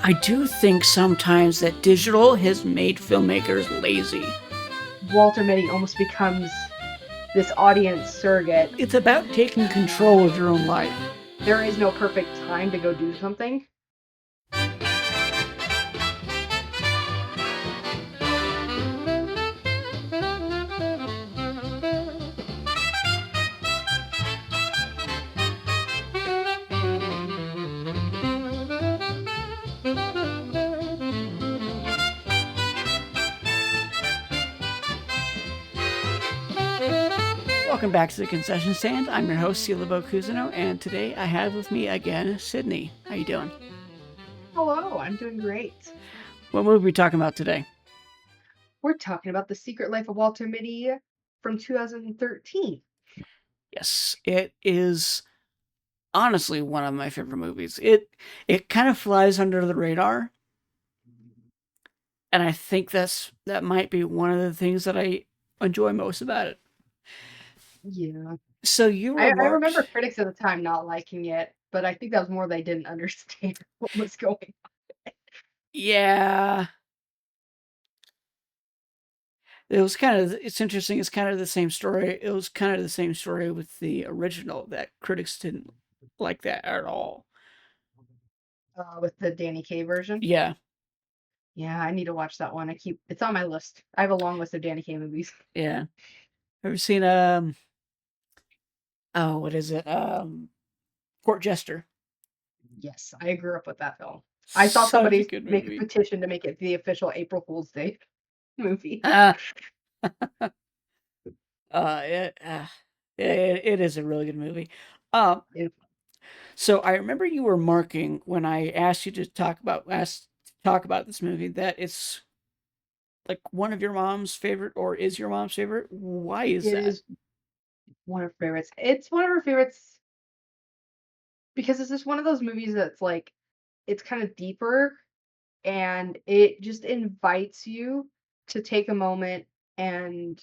I do think sometimes that digital has made filmmakers lazy. Walter Mitty almost becomes this audience surrogate. It's about taking control of your own life. There is no perfect time to go do something. Welcome back to the concession stand. I'm your host, LeBeau and today I have with me again Sydney. How you doing? Hello, I'm doing great. What movie are we talking about today? We're talking about The Secret Life of Walter Mitty from 2013. Yes, it is honestly one of my favorite movies. It kind of flies under the radar, and I think that might be one of the things that I enjoy most about it. Yeah. So you I remember remarked, critics at the time not liking it, but I think that was more they didn't understand what was going on. yeah, it was kind of it's interesting. It's kind of the same story. It was kind of the same story with the original that critics didn't like that at all. With the Danny Kaye version. Yeah, Yeah, I need to watch that one. It's on my list. I have a long list of Danny Kaye movies. yeah. Ever seen oh, what is it? Court Jester. Yes, I grew up with that film. I saw Such a somebody good make a movie. petition to make it the official April Fool's Day movie. Ah, uh, it, uh, it is a really good movie. Um, Yeah. so I remember you were marking when I asked you to talk about this movie that it's like one of your mom's favorite or is your mom's favorite. Why is It that? is one of her favorites. It's one of her favorites because it's just one of those movies that's like it's kind of deeper and it just invites you to take a moment and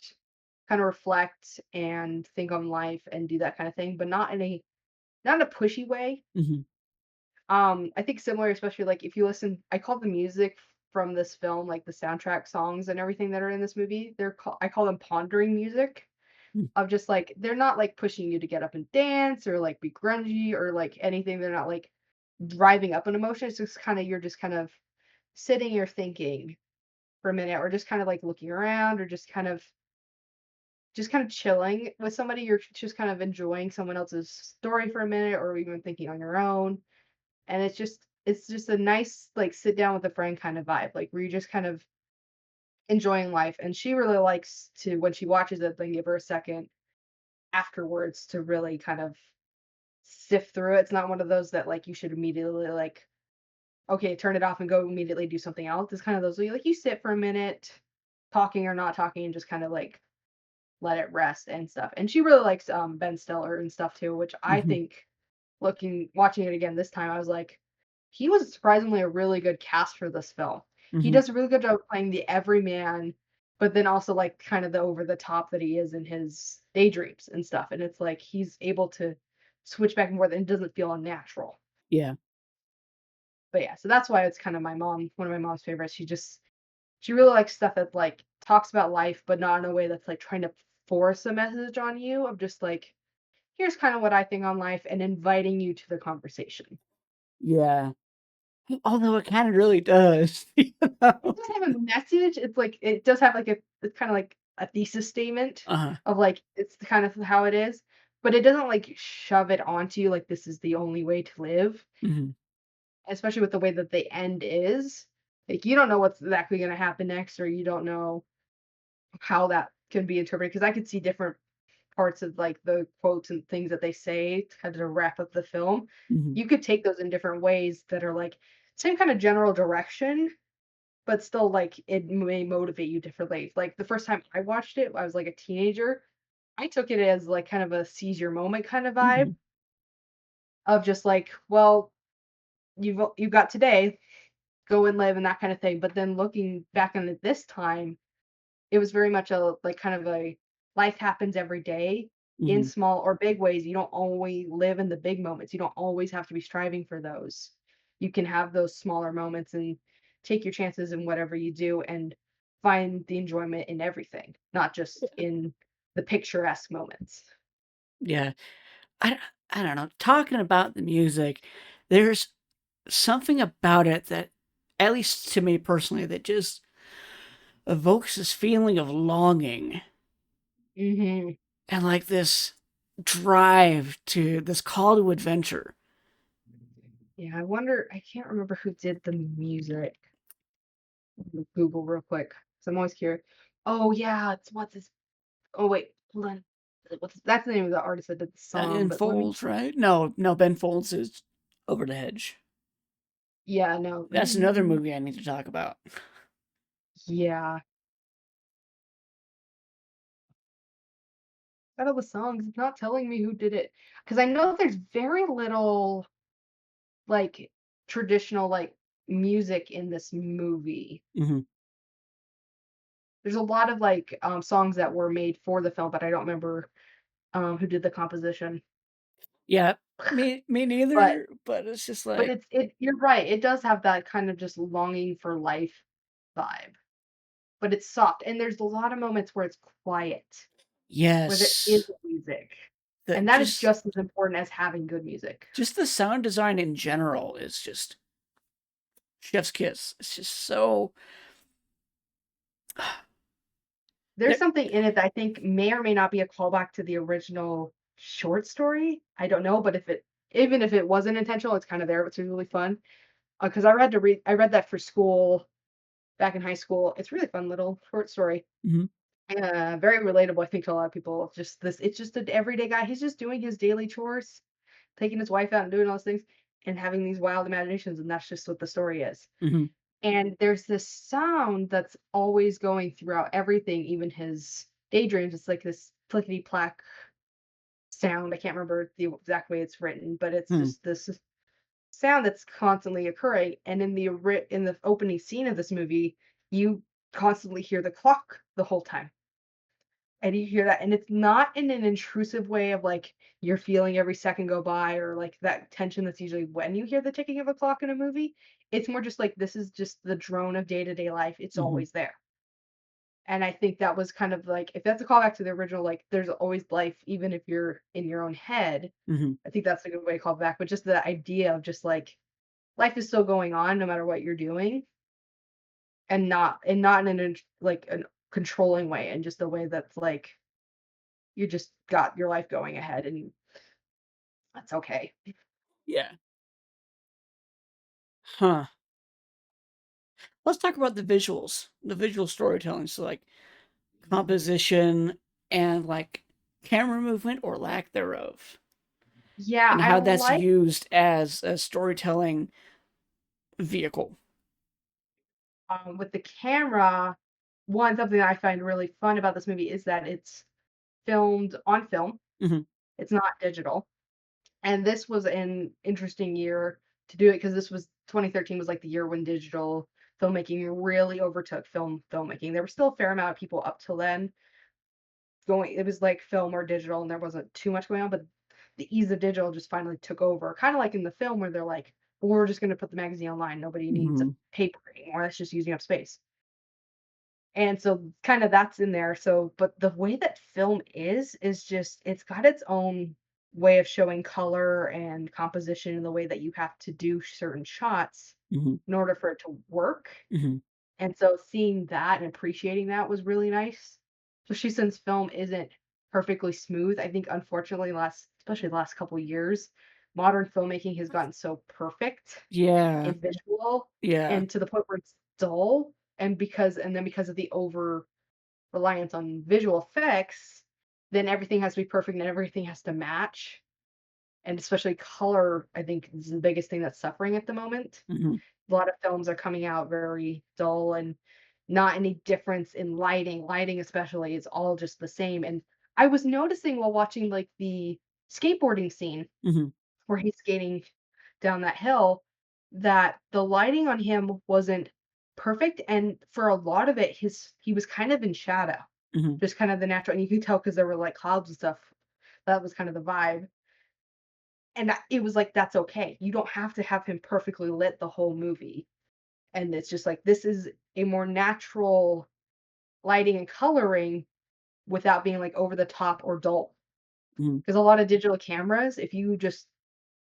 kind of reflect and think on life and do that kind of thing, but not in a pushy way. Hmm. I think similar, especially like if you listen, I call the music from this film, like the soundtrack songs and everything that are in this movie, I call them pondering music of just like they're not like pushing you to get up and dance or like be grungy or like anything. They're not like driving up an emotion. It's just kind of you're just kind of sitting or thinking for a minute or just kind of like looking around or just kind of chilling with somebody. You're just kind of enjoying someone else's story for a minute or even thinking on your own. And it's just a nice like sit down with a friend kind of vibe, like where you just kind of enjoying life. And she really likes to when she watches it, then give her a second afterwards to really kind of sift through it. It's not one of those that like you should immediately like, okay, turn it off and go immediately do something else. It's kind of those where you sit for a minute, talking or not talking, and just kind of like let it rest and stuff. And she really likes Ben Stiller and stuff too, which I Hmm. think watching it again this time, I was like, he was surprisingly a really good cast for this film. He Hmm. does a really good job of playing the everyman, but then also like kind of the over the top that he is in his daydreams and stuff. And it's like he's able to switch back and forth and it doesn't feel unnatural. Yeah. But yeah, so that's why it's kind of one of my mom's favorites. She really likes stuff that like talks about life, but not in a way that's like trying to force a message on you of just like, here's kind of what I think on life and inviting you to the conversation. Yeah. Although it kind of really does. You It know? does have a message. It's like it does have like it's kinda like a thesis statement Uh-huh. of like, it's kind of how it is, but it doesn't like shove it onto you like this is the only way to live, Hmm. especially with the way that the end is. Like you don't know what's exactly gonna happen next, or you don't know how that can be interpreted. Because I could see different parts of like the quotes and things that they say to kind of wrap up the film. Hmm. You could take those in different ways that are like same kind of general direction, but still, like, it may motivate you differently. Like, the first time I watched it, I was, like, a teenager. I took it as, like, kind of a seize your moment kind of vibe Hmm. of just like, well, you've got today, go and live and that kind of thing. But then looking back on it this time, it was very much a like kind of a life happens every day in Hmm. small or big ways. You don't always live in the big moments. You don't always have to be striving for those. you can have those smaller moments and take your chances in whatever you do and find the enjoyment in everything, not just in the picturesque moments. Yeah. I I don't know, talking about the music, there's something about it that, at least to me personally, that just evokes this feeling of longing Mhm. and, like, this drive to this call to adventure. Yeah, I wonder I can't remember who did the music. Let me Google real quick, 'cause I'm always curious. Oh, yeah, it's what's his oh, wait, hold on. What's that's the name of the artist that did the song, Ben but let me Folds, right? No, no, Ben Folds is Over the Hedge. yeah, no, That's another movie I need to talk about. yeah. Out of the songs, it's not telling me who did it, because I know there's very little, like, traditional, like, music in this movie. Mhm. There's a lot of, like, songs that were made for the film, but I don't remember, who did the composition. Yeah, me But neither, but it's just but like, it you're right, it does have that kind of just longing for life vibe, but it's soft, and there's a lot of moments where it's quiet, where there is yes, music, and that that is just as important as having good music. just the sound design in general is just chef's kiss. It's just so There's that something in it that I think may or may not be a callback to the original short story, I don't know, but if it even if it wasn't intentional, it's kinda there, which is really fun, 'cause I read that for school back in high school. It's a really fun little short story. mhm, Very relatable, I think, to a lot of people. Just this it's just an everyday guy. He's just doing his daily chores, taking his wife out and doing all those things, and having these wild imaginations, and that's just what the story is. mhm, And there's this sound that's always going throughout everything, even his daydreams. It's like this plickety-plack sound. I can't remember the exact way it's written, but it's mhm, just this sound that's constantly occurring. And in the opening scene of this movie, you constantly hear the clock the whole time. And you hear that, and it's not in an intrusive way of, like, you're feeling every second go by or, like, that tension that's usually when you hear the ticking of a clock in a movie. It's more just like, this is just the drone of day-to-day life, it's mhm, always there. And I think that was kind of like if that's a callback to the original, like, there's always life even if you're in your own head, mhm, I think that's a good way to call it back, but just the idea of just, like, life is still going on no matter what you're doing, and not in an like, a controlling way, and just a way that's, like, you just got your life going ahead and that's okay. yeah, huh. Let's talk about the visuals, the visual storytelling, so, like, composition and, like, camera movement or lack thereof, Yeah, and I how that's like, used as a storytelling vehicle. with the camera, something that I find really fun about this movie is that it's filmed on film, Mhm, it's not digital, and this was an interesting year to do it because this was 2013 was, like, the year when digital filmmaking really overtook filmmaking. There was still a fair amount of people up till then going it was, like, film or digital, and there wasn't too much going on, but the ease of digital just finally took over, kinda like in the film where they're like, "Well, we're just gonna put the magazine online, nobody needs a mhm, paper anymore, that's just using up space." And so, kinda that's in there, so but the way that film is just it's got its own way of showing color and composition in the way that you have to do certain shots mhm, in order for it to work. mhm, And so seeing that and appreciating that was really nice. Especially since film isn't perfectly smooth. I think unfortunately especially the last couple years, modern filmmaking has gotten so perfect yeah, and visual yeah, and to the point where it's dull. And then because of the over reliance on visual effects, then everything has to be perfect and everything has to match. And especially color, I think is the biggest thing that's suffering at the moment. mhm, A lot of films are coming out very dull and not any difference in lighting. Lighting especially is all just the same, and I was noticing while watching, like, the skateboarding scene mhm, where he's skating down that hill, that the lighting on him wasn't perfect, and for a lot of it, he was kind of in shadow, mhm, just kind of the natural and you could tell because there were, like, clouds and stuff. That was kind of the vibe. And it was like, that's okay. You don't have to have him perfectly lit the whole movie. And it's just like, this is a more natural lighting and coloring without being like over the top or dull. Mhm. Because a lot of digital cameras, if you just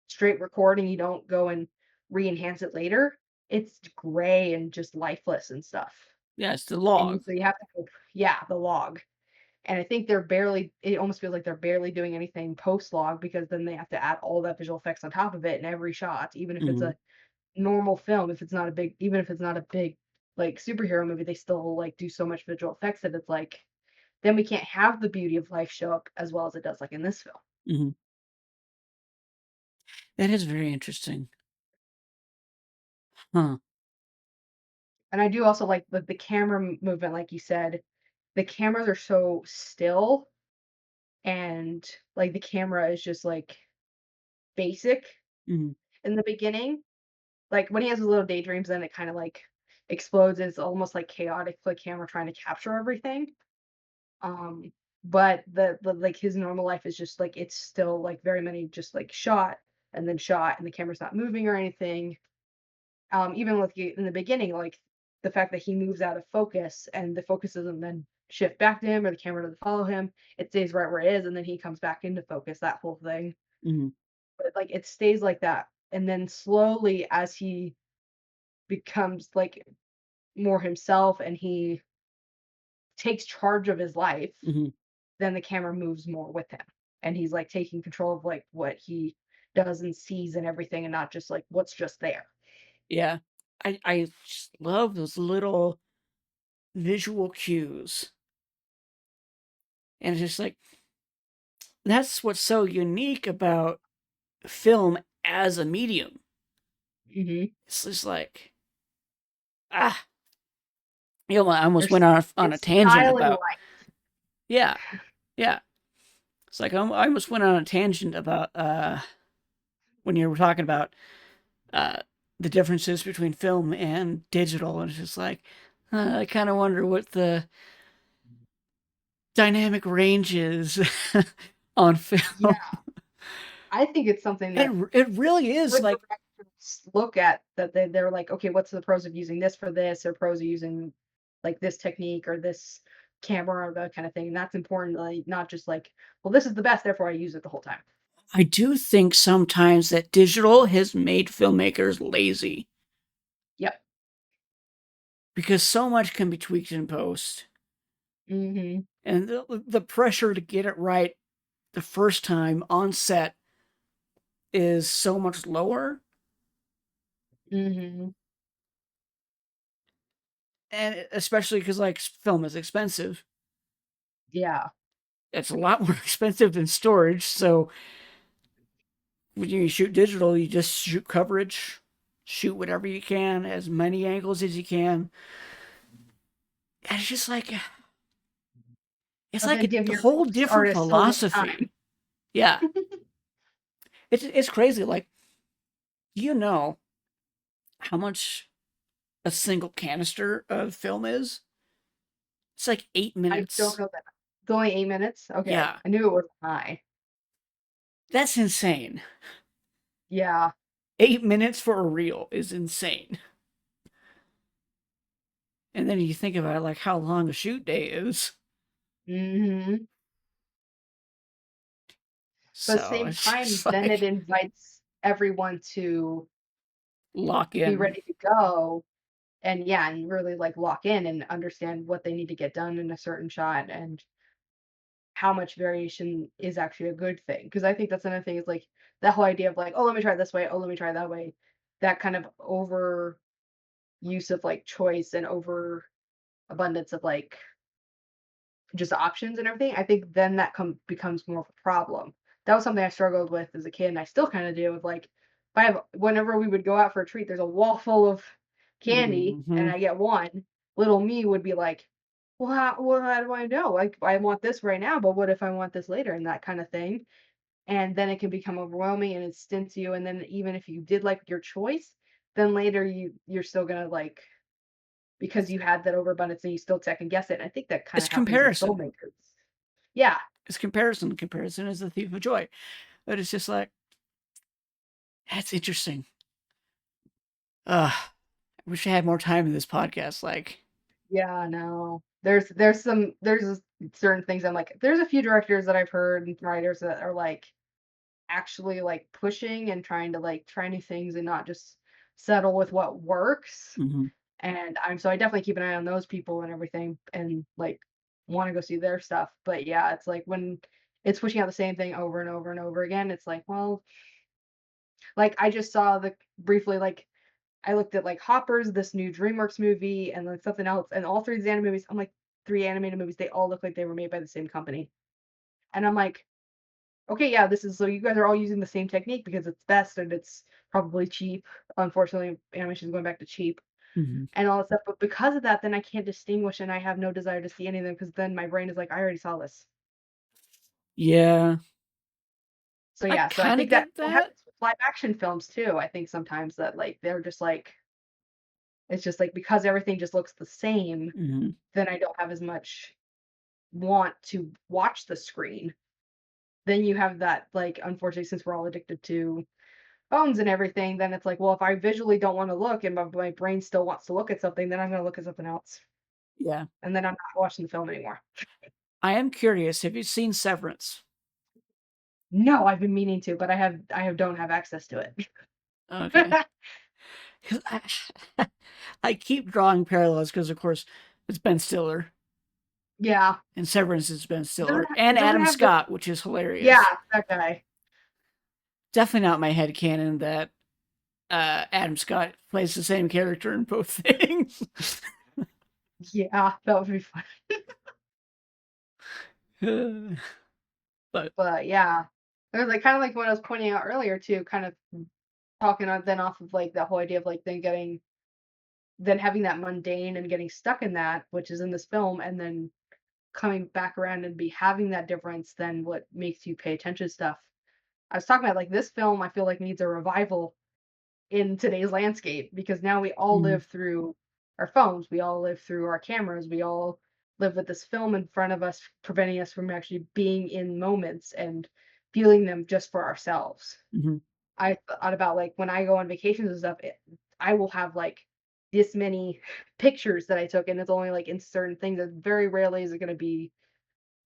straight record and you don't go and re-enhance it later, it's gray and just lifeless and stuff. Yeah, it's the And log. so you have to go, yeah, the log. And I think it almost feels like they're barely doing anything post log because then they have to add all that visual effects on top of it in every shot, even if it's Mhm, a normal film, if it's not a big, even if it's not a big like superhero movie, they still like do so much visual effects that it's like, then we can't have the beauty of life show up as well as it does like in this film. mhm. That is very interesting. Huh. And I do also like the camera movement, like you said, the cameras are so still and like the camera is just like basic Mhm, in the beginning. Like when he has his little daydreams, then it kind of like explodes. It's almost like chaotic, like camera trying to capture everything. Um, but the like his normal life is just like it's still like very many just like shot, and the camera's not moving or anything. Even with in the beginning, like the fact that he moves out of focus and the focus doesn't then shift back to him or the camera doesn't follow him, it stays right where it is, and then he comes back into focus. That whole thing, mhm, but like it stays like that, and then slowly as he becomes like more himself and he takes charge of his life, mhm. then the camera moves more with him. And he's like taking control of like what he does and sees and everything and not just like what's just there. Yeah. I just love those little visual cues, and it's just like that's what's so unique about film as a medium. Hmm. It's just like, ah, you know, I almost There's went on a it's tangent style and about light. yeah, yeah. It's like I almost went on a tangent about when you were talking about uh the differences between film and digital, and it's just like I kind of wonder what the dynamic range is on Yeah, film. I think it's something that It really is good like directors look at that they're like, okay, what's the pros of using this for this, or pros of using like this technique or this camera or that kind of thing. And that's important, like not just like, well, this is the best, therefore I use it the whole time. I do think sometimes that digital has made filmmakers lazy Yep. because so much can be tweaked in post, Hmm. and the pressure to get it right the first time on set is so much lower, Hmm. and especially because like film is expensive. Yeah. It's a lot more expensive than storage, so when you shoot digital, you just shoot coverage, shoot whatever you can, as many angles as you can. And it's But like then give a your whole post different artist so much time. philosophy. Yeah, it's crazy. Like, do you know how much a single canister of film is? It's like eight I don't minutes. know that. It's only 8 minutes. Okay, Yeah, I knew it was high. that's insane. Yeah. 8 minutes for a reel is insane. And then you think about it, like how long a shoot day is. Hmm. But at the So same it's time, just then it like invites everyone to lock be in. ready to go and yeah, and really like lock in and understand what they need to get done in a certain shot and how much variation is actually a good thing. Because I think that's another thing is like that whole idea of like, oh, let me try it this way, oh, let me try it that way. That kind of over use of like choice and over abundance of like just options and everything, I think then that becomes more of a problem. That was something I struggled with as a kid, and I still kind of do with like, if I have, whenever we would go out for a treat, there's a wall full of candy, and Hmm. I get one. Little me would be like, well, how do I know? Like, I want this right now, but what if I want this later, and that kind of thing. And then it can become overwhelming, and it stints you. And then even if you did like your choice, then later you're still gonna like because It's you had that overabundance and you still second guess it. And I think that kind it's of happens as comparison. filmmakers. Yeah. It's comparison. Comparison is the thief of joy. But it's just like That's interesting. I wish I had more time in this podcast. Like, Yeah, no. There's certain things I'm like there's a few directors that I've heard and writers that are like actually like pushing and trying to like try new things and not just settle with what works. mhm. And I definitely keep an eye on those people and everything and like want to go see their stuff. But yeah, it's like when it's pushing out the same thing over and over and over again, it's like, well, like I just saw the briefly like I looked at like Hoppers, this new DreamWorks movie, and then something else, and all three of these animated movies, I'm like, three animated movies, they all look like they were made by the same company. And I'm like, okay, yeah, this is so you guys are all using the same technique because it's best and it's probably cheap. Unfortunately, animation is going back to cheap Mhm. and all that stuff. But because of that, then I can't distinguish and I have no desire to see any of them because then my brain is like, I already saw this. Yeah, So I yeah, so I kind of think that get it that. happens with live action films too. I think sometimes that like they're just like it's just like because everything just looks the same, Mhm. then I don't have as much want to watch the screen. Then you have that like unfortunately since we're all addicted to phones and everything, then it's like, well, if I visually don't want to look and my brain still wants to look at something, then I'm going to look at something else. Yeah. And then I'm not watching the film anymore. I am curious. Have you seen Severance? No, I've been meaning to, but I don't have access to it. Okay. 'Cause I keep drawing parallels because, of course, it's Ben Stiller, Yeah. and Severance is Ben Stiller, It and doesn't Adam have the Scott, which is yeah, hilarious. that guy. Definitely not my head canon that Adam Scott plays the same character in both things. Yeah, that would be fun. But But yeah. It was like kind of like what I was pointing out earlier too, kind of talking on then off of like that whole idea of like then having that mundane and getting stuck in that, which is in this film, and then coming back around and be having that difference then what makes you pay attention to stuff. I was talking about like this film I feel like needs a revival in today's landscape because now we all mhm, live through our phones, we all live through our cameras, we all live with this film in front of us preventing us from actually being in moments and feeling them just for ourselves. mhm, I thought about like when I go on vacations and stuff, I will have like this many pictures that I took, and it's only like in certain things. And very rarely is it going to be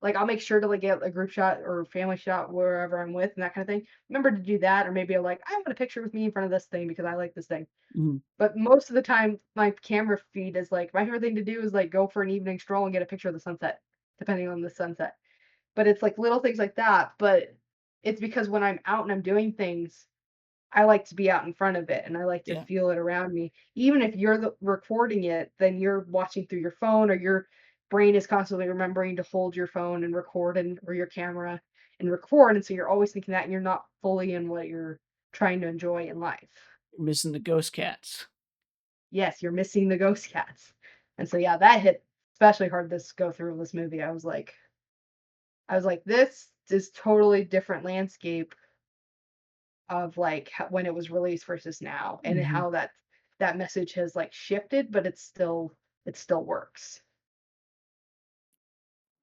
like I'll make sure to like get a group shot or family shot wherever I'm with and that kind of thing. Remember to do that, or maybe I'm like I want a picture with me in front of this thing because I like this thing. mhm. But most of the time, my camera feed is like my favorite thing to do is like go for an evening stroll and get a picture of the sunset, depending on the sunset. But it's like little things like that. But it's because when I'm out and I'm doing things, I like to be out in front of it and I like to Yeah, feel it around me. Even if you're recording it, then you're watching through your phone or your brain is constantly remembering to hold your phone and record and or your camera and record. And so you're always thinking that and you're not fully in what you're trying to enjoy in life. you're missing the ghost cats. Yes, you're missing the ghost cats. And so yeah, that hit especially hard this go through this movie. I was like, this is totally different landscape of like when it was released versus now and Mhm. how that message has like shifted but it still works.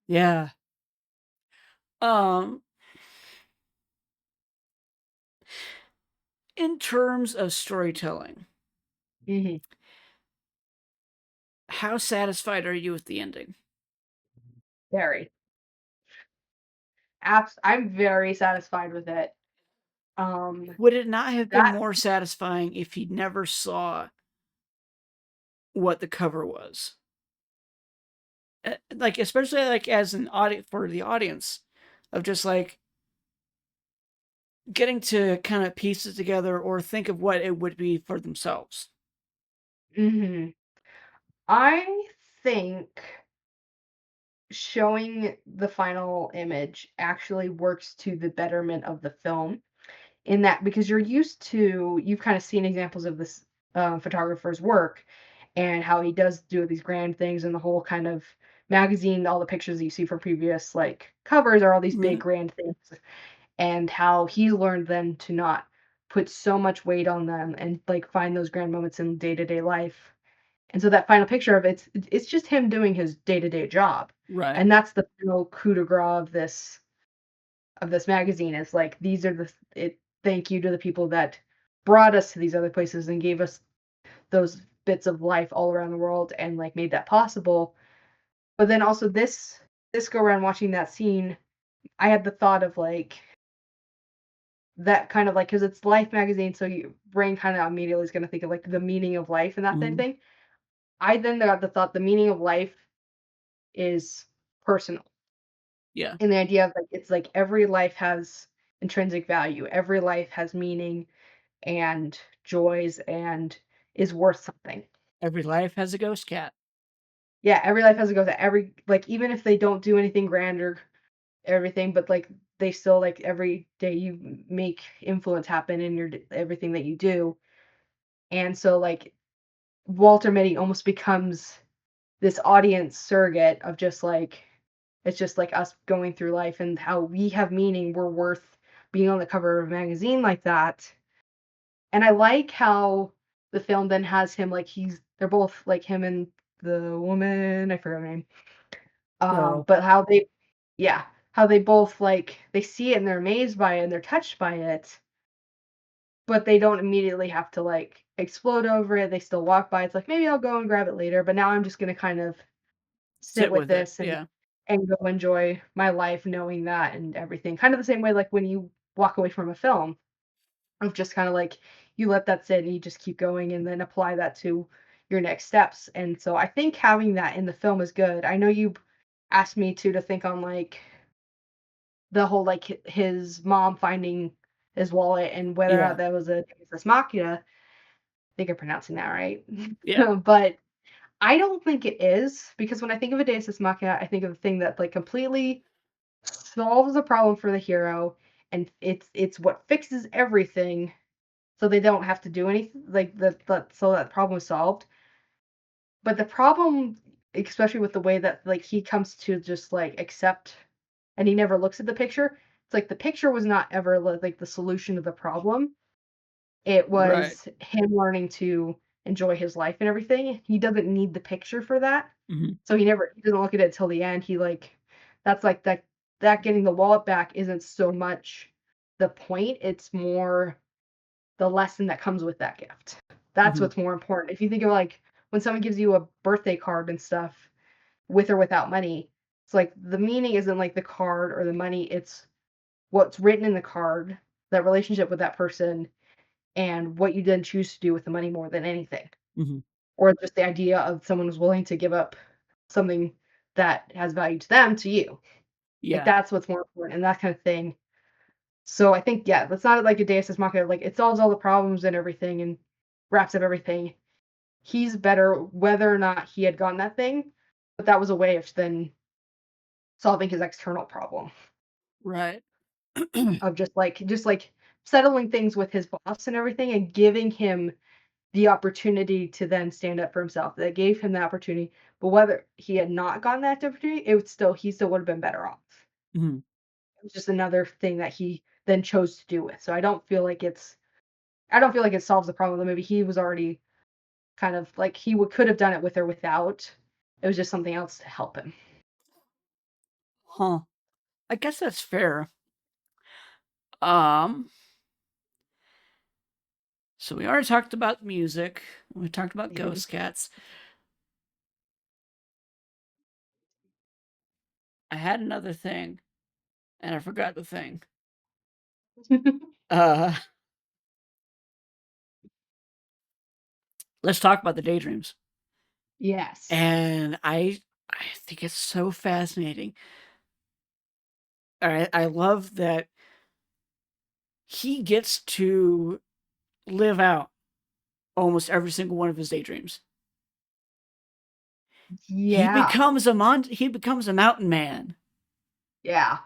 Yeah. Um, in terms of storytelling, Hmm. how satisfied are you with the ending? Very I'm very satisfied with it. um Would it not have been that more satisfying if he never saw what the cover was? Like, especially, like, as an audit for the audience of just, like, getting to kinda piece it together or think of what it would be for themselves. hmm I think showing the final image actually works to the betterment of the film in that because you've kind of seen examples of this photographer's work and how he does do these grand things and the whole kind of magazine all the pictures that you see from previous like covers are all these big Yeah. grand things and how he's learned then to not put so much weight on them and like find those grand moments in day-to-day life and so that final picture of it's just him doing his day-to-day job Right. and that's the final coup de grace of this magazine is like these are the it thank you to the people that brought us to these other places and gave us those bits of life all around the world and like made that possible. But then also this go around watching that scene, I had the thought of like that kind of like because it's Life magazine, so your brain kind of immediately is going to think of like the meaning of life and that type of Mhm. thing. I then got the thought the meaning of life is personal. Yeah. And the idea of like it's like every life has intrinsic value. Every life has meaning and joys and is worth something. Every life has a ghost cat. Yeah, every life has to go to every like even if they don't do anything grand or everything, but like they still like every day you make influence happen in everything that you do. And so like Walter Mitty almost becomes this audience surrogate of just like it's just like us going through life and how we have meaning. We're worth being on the cover of a magazine like that. And I like how the film then has him like they're both like him and the woman, I forgot her name. Girl. But yeah, how they both like they see it and they're amazed by it and they're touched by it, but they don't immediately have to like explode over it. They still walk by. It's like maybe I'll go and grab it later, but now I'm just gonna kind of sit Sit with with it. this Yeah. and go enjoy my life knowing that and everything. Kind of the same way like when you walk away from a film of just kind of like you let that sit and you just keep going and then apply that to your next steps. And so I think having that in the film is good. I know you asked me to think on like the whole like his mom finding his wallet and whether or Yeah. not that was a Deus Machina. I think I'm pronouncing that right. Yeah. But I don't think it is because when I think of a Deus Machina, I think of a thing that like completely solves a problem for the hero and it's what fixes everything so they don't have to do anything like that so that problem is solved. But the problem, especially with the way that like he comes to just like accept and he never looks at the picture. It's like the picture was not ever like the solution to the problem. It Right. was him learning to enjoy his life and everything. He doesn't need the picture for that. Mhm. So he doesn't look at it till the end. He like that's like that getting the wallet back isn't so much the point. It's more the lesson that comes with that gift. That's Mhm. what's more important. If you think of like when someone gives you a birthday card and stuff, with or without money, it's like the meaning isn't like the card or the money, it's what's written in the card, that relationship with that person, and what you then choose to do with the money more than anything. Mhm. Or just the idea of someone who's willing to give up something that has value to them to you. Like Yeah. that's what's more important and that kind of thing. So I think, yeah, that's not like a Deus Ex Machina, like it solves all the problems and everything and wraps up everything. He's better whether or not he had gotten that thing, but that was a way of then solving his external problem Right. of just like settling things with his boss and everything and giving him the opportunity to then stand up for himself. That gave him the opportunity, but whether he had not gotten that opportunity, it would still he still would have been better off. Mhm. It was just another thing that he then chose to do with. So I don't feel like it solves the problem. Maybe he was already kind of like could have done it with or without. It was just something else to help him. Huh. I guess that's fair. Um, so we already talked about music. We talked about ghost cats. I had another thing, and I forgot the thing. Uh, let's talk about the daydreams. Yes. And I think it's so fascinating. I love that he gets to live out almost every single one of his daydreams. Yeah. He becomes a mountain man. Yeah.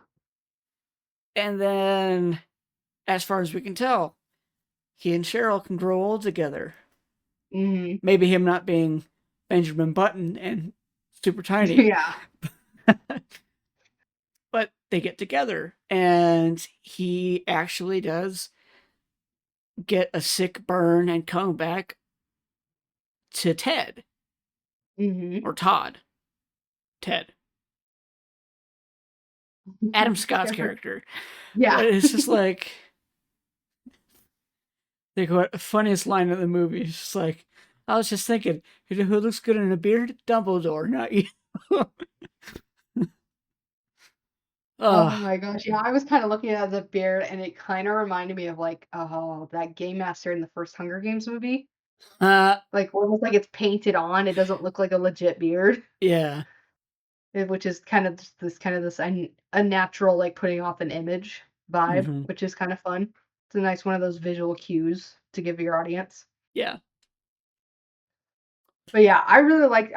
And then as far as we can tell, he and Cheryl can grow old together. Mhm. Maybe him not being Benjamin Button and super tiny, Yeah. but they get together and he actually does get a sick burn and come back to Ted Mhm. or Todd. Ted. Adam Scott's Can't for character. yeah. But it's just like Like, what funniest line of the movie is just like, I was just thinking, you know who looks good in a beard? Dumbledore, not you. Oh Oh, my gosh, yeah, I was kinda looking at the beard, and it kinda reminded me of, like, oh, that game master in the first Hunger Games movie. uh, Like, almost like it's painted on, it doesn't look like a legit beard, yeah. which is kind of just this kind of this unnatural, like, putting off an image vibe, Hmm. which is kinda fun. It's a nice one of those visual cues to give your audience. Yeah. But yeah, I really like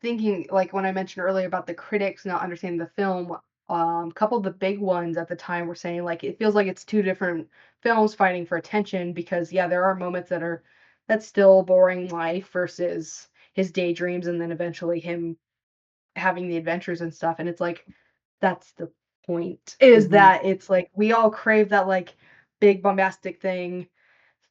thinking like when I mentioned earlier about the critics not understanding the film, a couple of the big ones at the time were saying like it feels like it's two different films fighting for attention because yeah, there are moments that's still boring life versus his daydreams and then eventually him having the adventures and stuff. And it's like that's the point is Hmm. that it's like we all crave that like big bombastic thing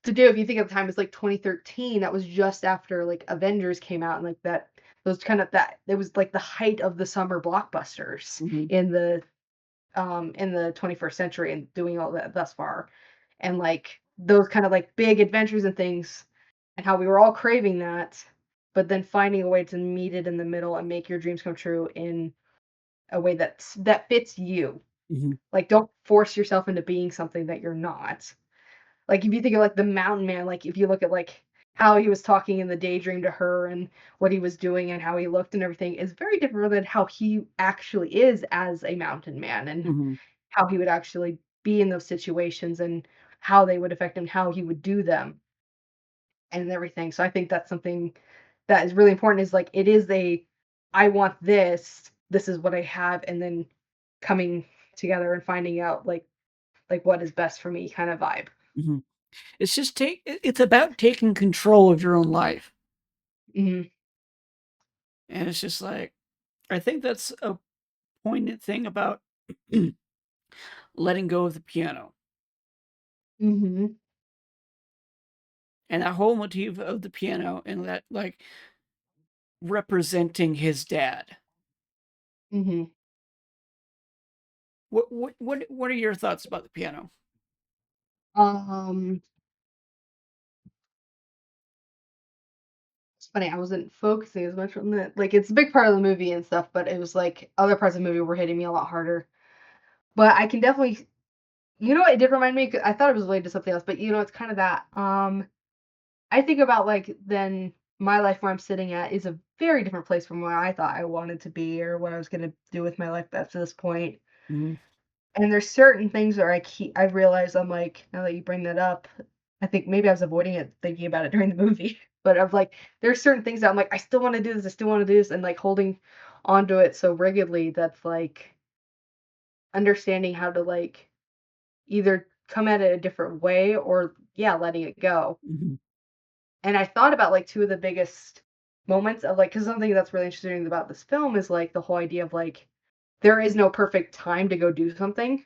to do. If you think of the time, it's like 2013, that was just after, like, Avengers came out and, like, that those kind of that it was, like, the height of the summer blockbusters Hmm. in the 21st century and doing all that thus far. And, like, those kind of, like, big adventures and things, and how we were all craving that, but then finding a way to meet it in the middle and make your dreams come true in a way that fits you. Hmm. Like, don't force yourself into being something that you're not. Like, if you think of, like, the mountain man, like, if you look at, like, how he was talking in the daydream to her and what he was doing and how he looked and everything is very different than how he actually is as a mountain man and Hmm. how he would actually be in those situations and how they would affect him, how he would do them and everything. So I think that's something that is really important is, like, it is "I want this is what I have," and then coming together and finding out, like, what is best for me kind of vibe. Hmm. It's about taking control of your own life. Mhm. And it's just like, I think that's a poignant thing about letting go of the piano. Mhm. And that whole motif of the piano and that, like, representing his dad. Mhm. What are your thoughts about the piano? Um, it's funny, I wasn't focusing as much on that. Like, it's a big part of the movie and stuff, but it was like other parts of the movie were hitting me a lot harder. But I can definitely, you know, what, it did remind me. I thought it was related to something else, but you know, it's kind of that. I think about like then my life where I'm sitting at is a very different place from where I thought I wanted to be or what I was gonna do with my life up to this point. Mhm, And there's certain things where I've realized I'm like, now that you bring that up, I think maybe I was avoiding it thinking about it during the movie. But I'm like, there's certain things that I'm like, I still want to do this, I still want to do this, and like holding onto it so rigidly that's like understanding how to like either come at it a different way or yeah, letting it go. mhm, And I thought about like two of the biggest moments of like, because something that's really interesting about this film is like the whole idea of like there is no perfect time to go do something.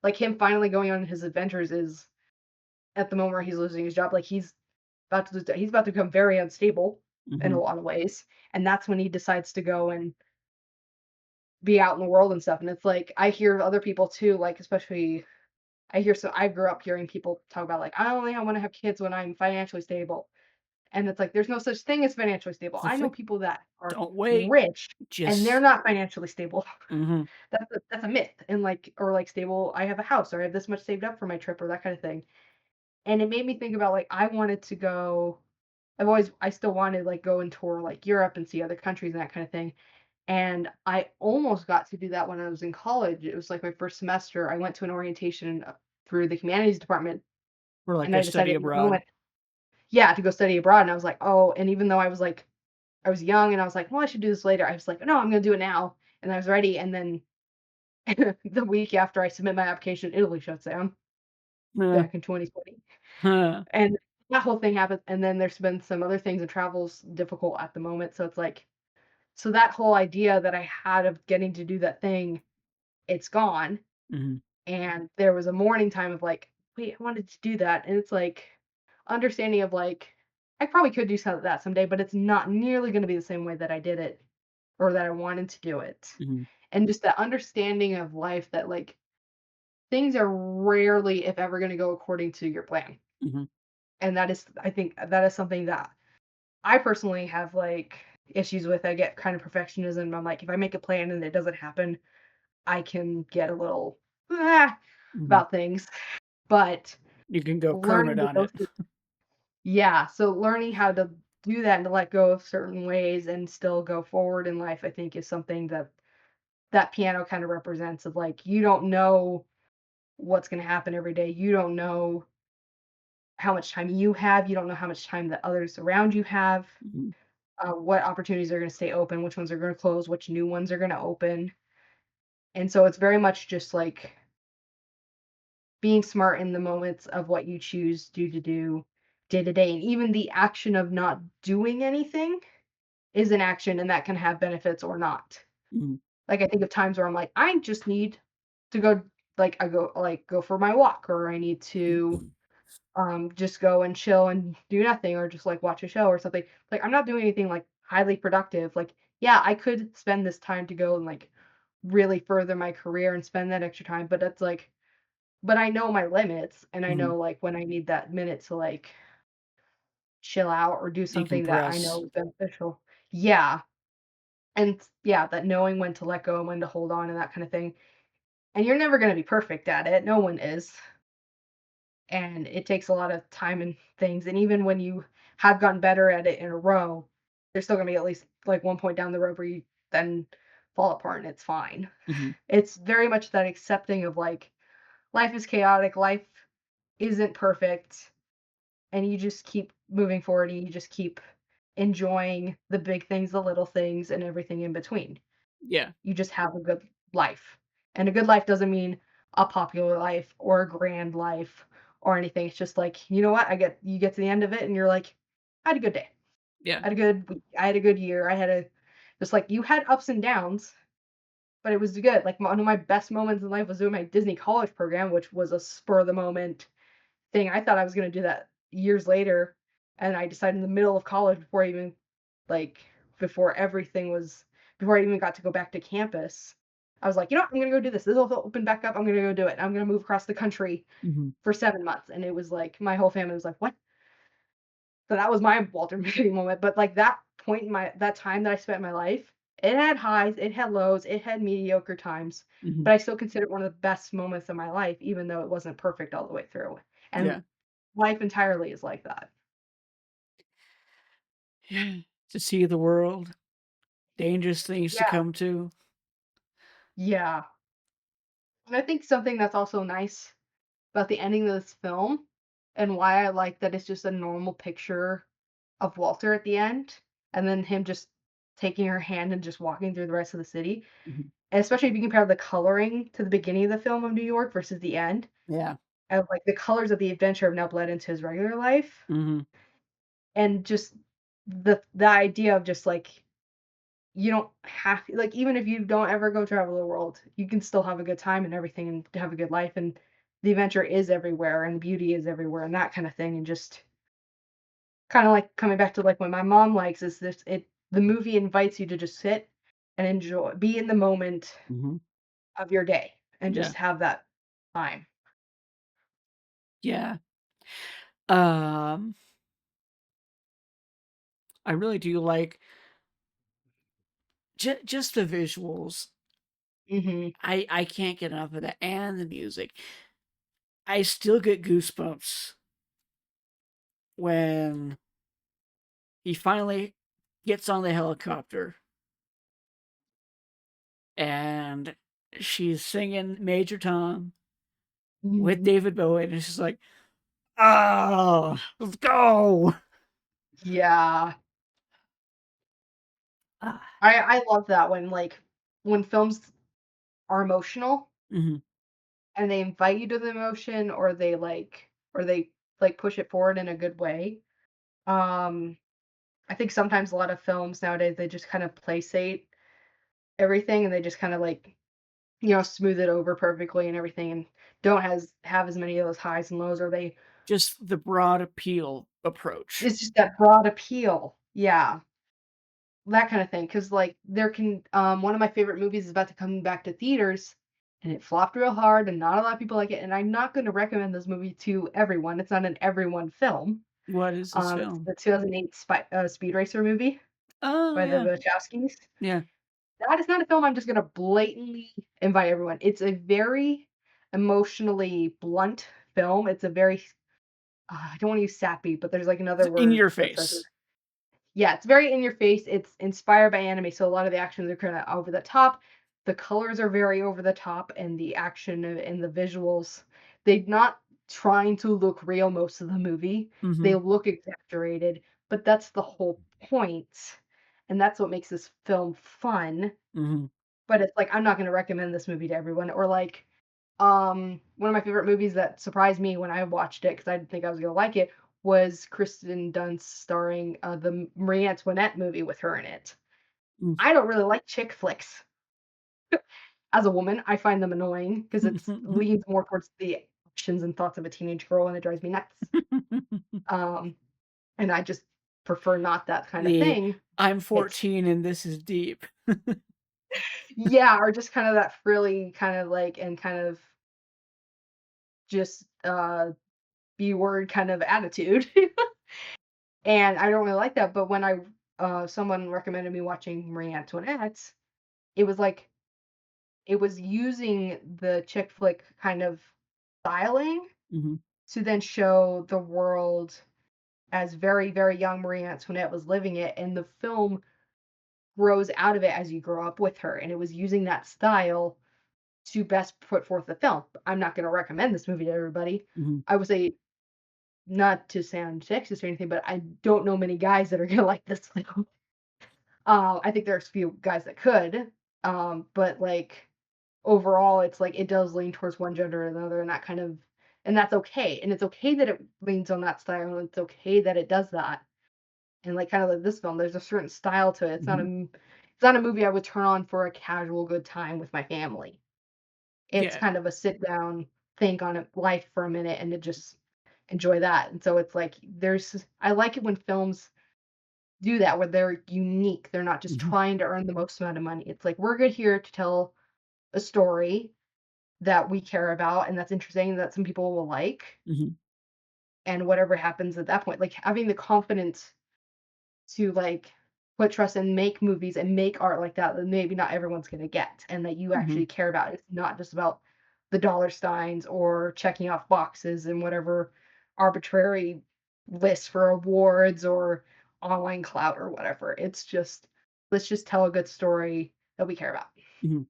Like him finally going on his adventures is at the moment where he's losing his job, like he's about to become very unstable in a mhm, lot of ways. And that's when he decides to go and be out in the world and stuff. And it's like I hear other people too, like especially I grew up hearing people talk about like I only want to have kids when I'm financially stable. And it's like there's no such thing as financially stable. it's I know like, people that are don't wait, rich and they're just not financially stable. mhm, That's a myth. And like or like stable, I have a house or I have this much saved up for my trip or that kind of thing. And it made me think about, like, I wanted to go I still wanted, like, go and tour, like, Europe and see other countries and that kinda thing, and I almost got to do that when I was in college. It was, like, my 1st semester. I went to an orientation, through the humanities department, or like and a I study decided to go abroad. and yeah, to go study abroad, and I was like, "Oh," and even though I was young and I was like, "Well, I should do this later," I was like, "No, I'm gonna do it now," and I was ready, and then the week after I submit my application, Italy shuts down Uh, back in 2020. huh, And that whole thing happened, and then there's been some other things, and travel's difficult at the moment, so it's like so that whole idea that I had of getting to do that thing, it's gone, mhm, and there was a morning time of like, "Wait, I wanted to do that," and it's like, understanding of like, I probably could do some of that someday, but it's not nearly gonna be the same way that I did it or that I wanted to do it. mhm, And just that understanding of life that, like, things are rarely, if ever, gonna go according to your plan. mhm. And that is I think that is something that I personally have, like, issues with. I get kind of perfectionism. I'm like, if I make a plan and it doesn't happen, I can get a little, "Ah," Mhm. about things. But You can go Kermit learning to on go it. through yeah, so learning how to do that and to let go of certain ways and still go forward in life, I think is something that that piano kind of represents of, like, you don't know what's gonna happen every day. You don't know how much time you have. You don't know how much time that others around you have. Mhm. What opportunities are gonna stay open, which ones are gonna close, which new ones are gonna open. And so it's very much just like being smart in the moments of what you choose to do day to day. And even the action of not doing anything is an action and that can have benefits or not. Mhm. Like I think of times where I'm like, I just need to go go for my walk or I need to just go and chill and do nothing or just like watch a show or something. Like I'm not doing anything like highly productive. Like, yeah, I could spend this time to go and like really further my career and spend that extra time, but that's like but I know my limits and I Mhm. know like when I need that minute to like chill out or do something that I Decompress. know is beneficial. Yeah. And yeah, that knowing when to let go and when to hold on and that kind of thing. And you're never going to be perfect at it. No one is. And it takes a lot of time and things. And even when you have gotten better at it in a row, there's still gonna be at least like one point down the road where you then fall apart and it's fine. Mhm. It's very much that accepting of like life is chaotic, life isn't perfect, and you just keep moving forward and you just keep enjoying the big things, the little things, and everything in between. Yeah. You just have a good life. And a good life doesn't mean a popular life or a grand life or anything. It's just like, you know what? You get to the end of it and you're like, I had a good day. Yeah. I had a good week. I had a good year. I had a just like you had ups and downs, but it was good. Like one of my best moments in life was doing my Disney college program, which was a spur of the moment thing. I thought I was gonna do that years later, and I decided in the middle of college like, before everything was before I even got to go back to campus, I was like, "You know what? I'm gonna go do this. This will open back up. I'm gonna go do it. I'm gonna move across the country Mhm. for 7 months." And it was like my whole family was like, "What?" So that was my Walter Mitty moment, but, like, that point in my that time that I spent in my life, it had highs, it had lows, it had mediocre times, Mhm. but I still consider it one of the best moments of my life, even though it wasn't perfect all the way through. And Yeah. life entirely is like that. Yeah. To see the world, dangerous things to Yeah, come to. yeah. And I think something that's also nice about the ending of this film, and why I like that it's just a normal picture of Walter at the end, and then him just taking her hand and just walking through the rest of the city. Mhm. And especially if you compare the coloring to the beginning of the film of New York versus the end, Yeah. and, like, the colors of the adventure have now bled into his regular life, Mhm. and just the idea of just, like, you don't have like, even if you don't ever go travel the world, you can still have a good time and everything and have a good life, and the adventure is everywhere, and beauty is everywhere, and that kinda thing, and just kinda, like, coming back to, like, what my mom likes is this it the movie invites you to just sit and enjoy be in the moment Mhm. of your day, and Yeah. just have that time. Yeah. Um, I really do like just the visuals. Mhm. I can't get enough of that, and the music. I still get goosebumps when he finally gets on the helicopter and she's singing Major Tom with Mhm. David Bowie, and it's just like, "Oh, let's go!" Yeah. Ah. I love that when films are emotional Mhm. and they invite you to the emotion or they, like, push it forward in a good way. Um, I think sometimes a lot of films nowadays, they just kind of playsate everything and they just kinda, like, smooth it over perfectly and everything and don't has have as many of those highs and lows or they Just the broad appeal approach. it's just that broad appeal. Yeah. That kinda thing, 'cause, like, there can one of my favorite movies is about to come back to theaters, and it flopped real hard, and not a lot of people like it, and I'm not gonna recommend this movie to everyone. It's not an everyone film. What is this It's film? the 2008 Speed Racer movie Oh, by the yeah. Wachowskis. Yeah. That is not a film I'm just gonna blatantly invite everyone. It's a very emotionally blunt film. It's a very I don't wanna use sappy, but there's, like, It's another in word your that says it. face. Yeah, it's very in your face, it's inspired by anime, so a lot of the actions are kinda over the top. The colors are very over the top, and the action and the visuals, they're not trying to look real most of the movie. They Mhm. look exaggerated, but that's the whole point, and that's what makes this film fun. Mhm. But it's like, I'm not gonna recommend this movie to everyone, or like, one of my favorite movies that surprised me when I watched it because I didn't think I was gonna like it, was Kristen Dunst starring, the Marie Antoinette movie with her in it. Mm. I don't really like chick flicks. As a woman, I find them annoying because it's leans more towards the actions and thoughts of a teenage girl, and it drives me nuts. Um, and I just prefer not that kind of The thing. "I'm It's 14 and this is deep." yeah, or just kind of that frilly kind of like and kind of just, B word kind of attitude. And I don't really like that, but when someone recommended me watching Marie Antoinette, it was like it was using the chick flick kind of styling Mhm. to then show the world as very, very young Marie Antoinette was living it, and the film grows out of it as you grow up with her, and it was using that style to best put forth the film. I'm not gonna recommend this movie to everybody. Mhm. I would say not to sound sexist or anything, but I don't know many guys that are gonna like this film. I think there's a few guys that could, but like overall, it's like it does lean towards one gender or another, and that kind of, and that's okay, and it's okay that it leans on that style, and it's okay that it does that. And like kind of like this film, there's a certain style to it. Mhm. It's not a movie I would turn on for a casual good time with my family. It's Yeah. kind of a sit down, think on it, life for a minute, and to just enjoy that. And so it's like I like it when films do that where they're unique. They're not just Mhm. trying to earn the most amount of money. It's like we're good here to tell a story that we care about and that's interesting that some people will like. Mhm. And whatever happens at that point, like having the confidence to like put trust and make movies and make art like that that maybe not everyone's gonna get and that you actually Mhm. care about. It's not just about the dollar signs or checking off boxes and whatever arbitrary list for awards or online clout or whatever. It's just let's just tell a good story that we care about Mhm.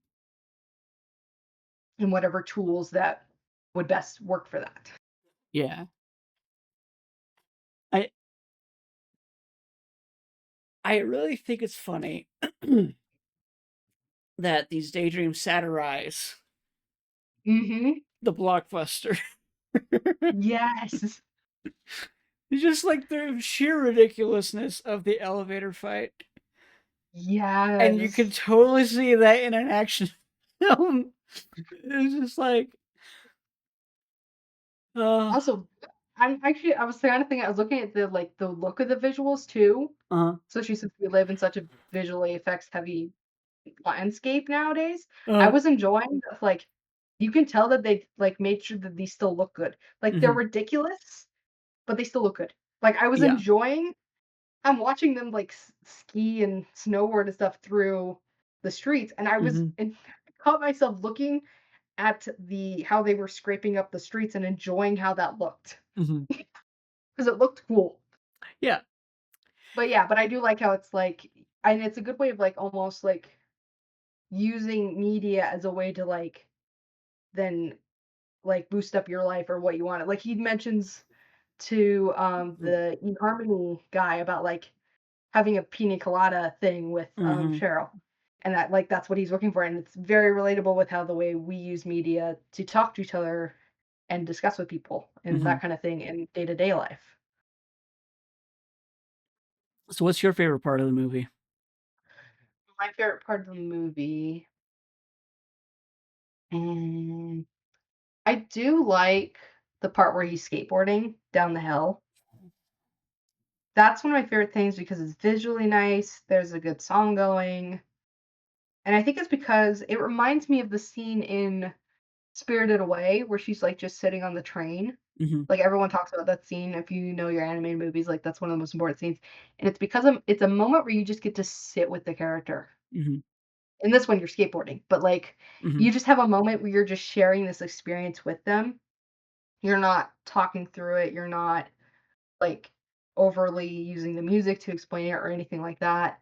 and whatever tools that would best work for that. Yeah. I I really think it's funny that these daydreams satirize Mhm. the blockbuster. Yes. It's just like the sheer ridiculousness of the elevator fight, and you can Yes. totally see that in an action film. It's just like, uh, Also, I was trying to think I was looking at the, like, the look of the visuals too, uh-huh, especially since we live in such a visually effects heavy landscape nowadays. I uh, was enjoying that, like, you can tell that they, like, made sure that these still look good. Like, they're mhm, ridiculous, but they still look good. Like, I was yeah, enjoying I'm watching them, like, ski and snowboard and stuff through the streets, and I was mhm, and caught myself looking at how they were scraping up the streets and enjoying how that looked mhm, because it looked cool. yeah, But yeah, but I do like how it's like and it's a good way of, like, almost, like, using media as a way to, like, then, like, boost up your life or what you want. Like, he mentions to, mhm, the eHarmony guy about, like, having a pina colada thing with, mhm, Cheryl, and that like, that's what he's looking for, and it's very relatable with how the way we use media to talk to each other and discuss with people and mhm. that kind of thing in day-to-day life. So what's your favorite part of the movie? My favorite part of the movie, mm, I do like the part where he's skateboarding down the hill. That's one of my favorite things because it's visually nice, there's a good song going, and I think it's because it reminds me of the scene in Spirited Away, where she's, like, just sitting on the train. Mhm. Like, everyone talks about that scene, if you know your animated movies, like, that's one of the most important scenes, and it's because, it's a moment where you just get to sit with the character. Mhm. In this one, you're skateboarding, but, like, Mhm. you just have a moment where you're just sharing this experience with them. You're not talking through it, you're not, like, overly using the music to explain it or anything like that,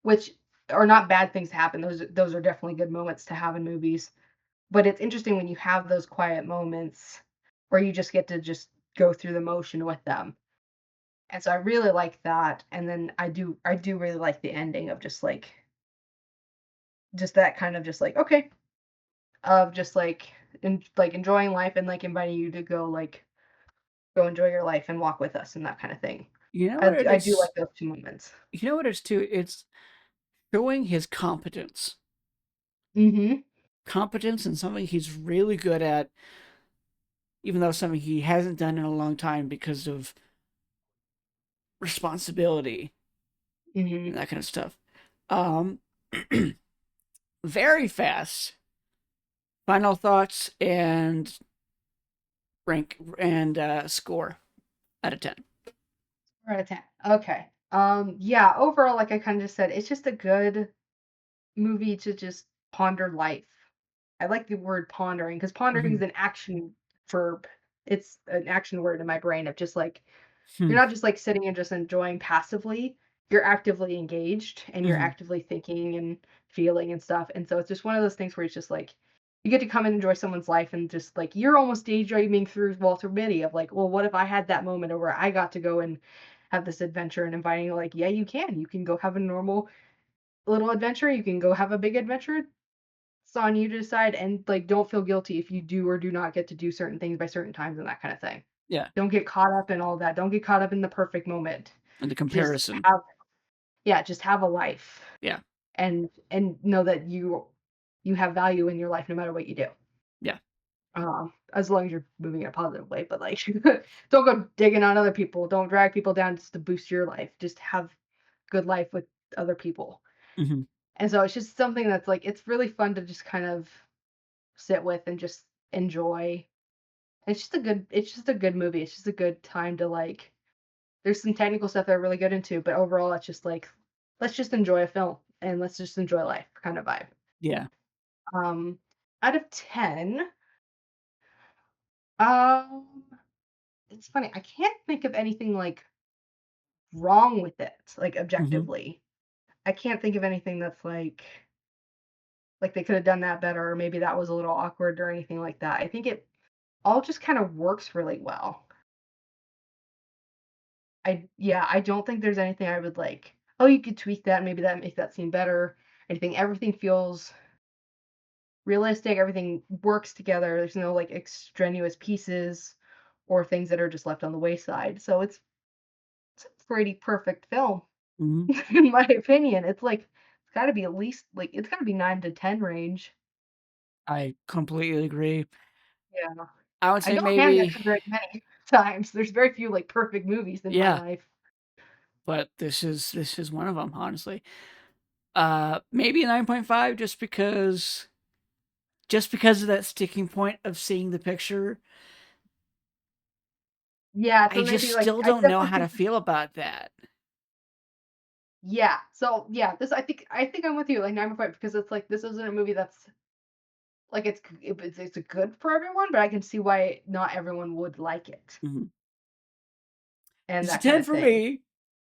which are not bad things to happen. Those are definitely good moments to have in movies. But it's interesting when you have those quiet moments where you just get to just go through the motion with them. And so I really like that. And then I do really like the ending of just like just that kind of just like, okay, of just like enjoying life and like inviting you to go enjoy your life and walk with us and that kind of thing. You know what I it I do like is? those two moments. You know what it is too? It's showing his competence. Mhm. Competence in something he's really good at, even though something he hasn't done in a long time because of responsibility and Mhm. that kind of stuff. Um, very fast. Final thoughts and rank and score out of 10. We're out of 10. Okay. Yeah, overall, like I kind of just said, it's just a good movie to just ponder life. I like the word pondering because pondering Mm-hmm. is an action verb. It's an action word in my brain of just like Hmm. you're not just like sitting and just enjoying passively. You're actively engaged and you're Mm-hmm. actively thinking and feeling and stuff. And so it's just one of those things where it's just like you get to come and enjoy someone's life and just like you're almost daydreaming through Walter Mitty of like, well, what if I had that moment where I got to go and have this adventure and inviting you like, yeah, you can. You can go have a normal little adventure. You can go have a big adventure. It's on you to decide and like don't feel guilty if you do or do not get to do certain things by certain times and that kind of thing. Yeah. Don't get caught up in all that. Don't get caught up in the perfect moment. And the Just comparison. have yeah, just have a life Yeah. and know that you have value in your life no matter what you do. Yeah. As long as you're moving in a positive way, but like don't go digging on other people. Don't drag people down just to boost your life. Just have good life with other people. Mm-hmm. And so it's just something that's like it's really fun to just kind of sit with and just enjoy. It's just a good movie. It's just a good time to like there's some technical stuff that I really get into, but overall it's just like let's just enjoy a film and let's just enjoy life kind of vibe. Yeah. Um out of 10, um it's funny. I can't think of anything like wrong with it, like Mm-hmm. objectively. I can't think of anything that's like they could have done that better or maybe that was a little awkward or anything like that. I think it all just kind of works really well. I don't think there's anything I would like, "Oh, you could tweak that, maybe that make that scene better." Anything everything feels realistic, everything works together. There's no like extraneous pieces or things that are just left on the wayside. So it's a pretty perfect film Mm-hmm. in my opinion. It's like it's got to be at least like it's got to be 9 to 10 range. I completely agree. Yeah. I would I say don't hand that maybe, to very many times. There's very few like perfect movies in my yeah, life. but this is one of them, honestly. Maybe a 9.5 just because of that sticking point of seeing the picture. Yeah, I so just maybe like still I don't know definitely how to think feel about that. yeah. So yeah, this I think I'm with you like 9.5 because it's like this isn't a movie that's like it's a good for everyone, but I can see why not everyone would like it Mhm. and It's a that kind 10 of for thing. me,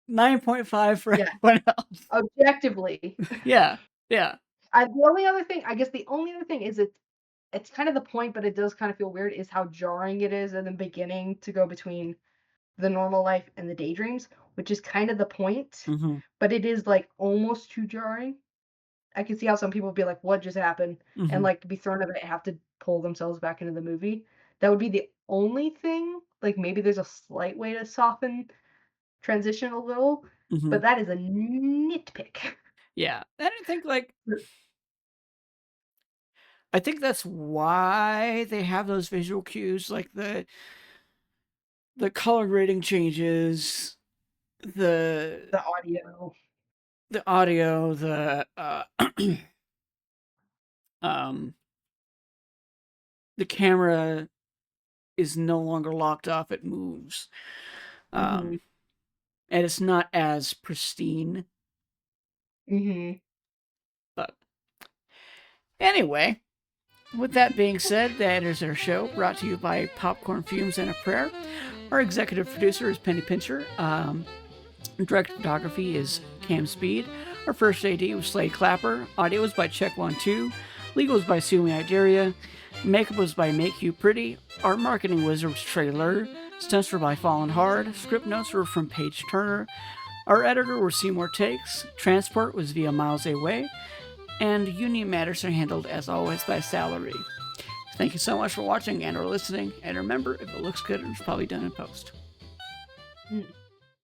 9.5 for Yeah, everyone else. objectively. Yeah, yeah. I guess the only other thing is it's kind of the point, but it does kind of feel weird is how jarring it is in the beginning to go between the normal life and the daydreams, which is kind of the point, Mhm, but it is like almost too jarring. I can see how some people would be like, "What just happened?" and mhm, like be thrown of it, have to pull themselves back into the movie. That would be the only thing. Like maybe there's a slight way to soften transition a little, mhm. but that is a nitpick. Yeah, and I think that's why they have those visual cues, like the color grading changes, the The audio. the audio, the um the camera is no longer locked off; it moves, Mhm. and it's not as pristine. Mhm. But anyway, with that being said, that is our show, brought to you by Popcorn Fumes and a Prayer. Our executive producer is Penny Pincher. Direct photography is Cam Speed. Our first AD was Slade Clapper. Audio was by Check12. Legal was by Sumi Idaria. Makeup was by Make You Pretty. Our marketing wizard was Trailer. Stunts were by Fallen Hard. Script notes were from Paige Turner. Our editor was Seymour Takes. Transport was via Miles Away. And union matters are handled, as always, by Salary. Thank you so much for watching and or listening. And remember, if it looks good, it's probably done in post. Mm.